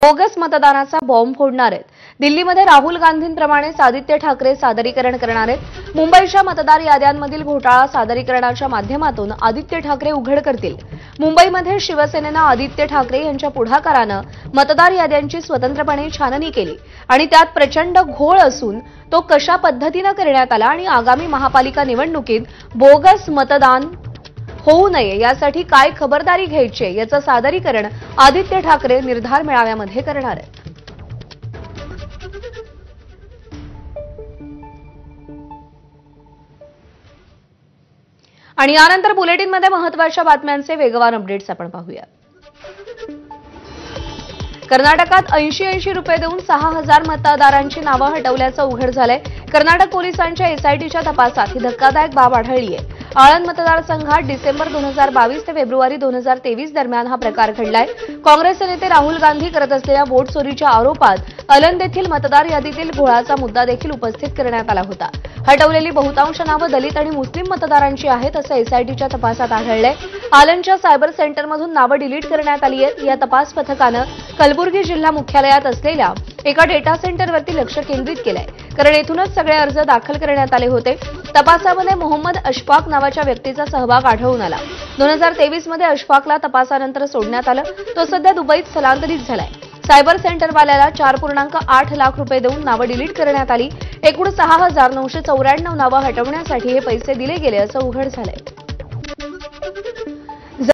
Bogus मतदानाचा bomb फोडणार आहेत। दिल्लीमध्ये राहुल गांधींप्रमाणेच आदित्य ठाकरे सादरीकरण करणार आहेत। मुंबईच्या मतदार याद्यांमधील घोटाळा सादरीकरणाच्या माध्यमातून आदित्य ठाकरे उघड करतील। मुंबईमध्ये शिवसेनेनं आदित्य ठाकरे यांच्या पुढाकारानं मतदार याद्यांची स्वतंत्रपणे छाननी केली आणि त्यात प्रचंड घोळ असून तो कशा पद्धतीनं करण्यात आला आणि आगामी महापालिका निवडणुकीत बोगस मतदान होऊ नये यासाठी काय खबरदारी घ्यायची याचं सादरीकरण आदित्य ठाकरे निर्धार मेळाव्यामध्ये करणार आहेत। आणि यानंतर बुलेटिनमध्ये महत्त्वाच्या बातम्यांचे वेगवान अपडेट्स आपण पाहूया। कर्नाटकात 80 रुपये देऊन 6000 मतदारांची नावं हटवल्याचं उघड झालंय। कर्नाटक पोलिसांच्या एसआयटीच्या तपासात ही धक्कादायक बाब आढळली आहे। आळंद मतदारसंघात डिसेंबर 2022 ते फेब्रुवारी 2023 दरम्यान हा प्रकार घडलाय। काँग्रेसचे नेते राहुल गांधी करत असलेल्या वोट चोरीच्या आरोपात आळंद येथील मतदार यादीतील घोळाचा मुद्दा देखील उपस्थित करण्यात आला होता। हटवलेली बहुतांश नावं दलित आणि मुस्लिम मतदारांची आहेत असं एसआयटीच्या तपासात आढळलंय। आळंदच्या सायबर सेंटरमधून नावं डिलीट करण्यात आली आहेत। या तपास पथकानं कलबुर्गी जिल्हा मुख्यालयात असलेल्या एका डेटा सेंटरवरती लक्ष केंद्रित केलंय, कारण येथूनच सगळे अर्ज दाखल करण्यात आले होते। तपासामध्ये मोहम्मद अशफाक नावाच्या व्यक्तीचा सहभाग आढळून आला। 2023 मध्ये अशफाकला तपासानंतर सोडण्यात आलं। तो सध्या दुबईत स्थलांतरित झालाय। सायबर सेंटरवाल्याला 4.8 लाख रुपये देऊन नावं डिलीट करण्यात आली। एकूण 6994 नावं हटवण्यासाठी हे पैसे दिले गेले असं उघड झालंय।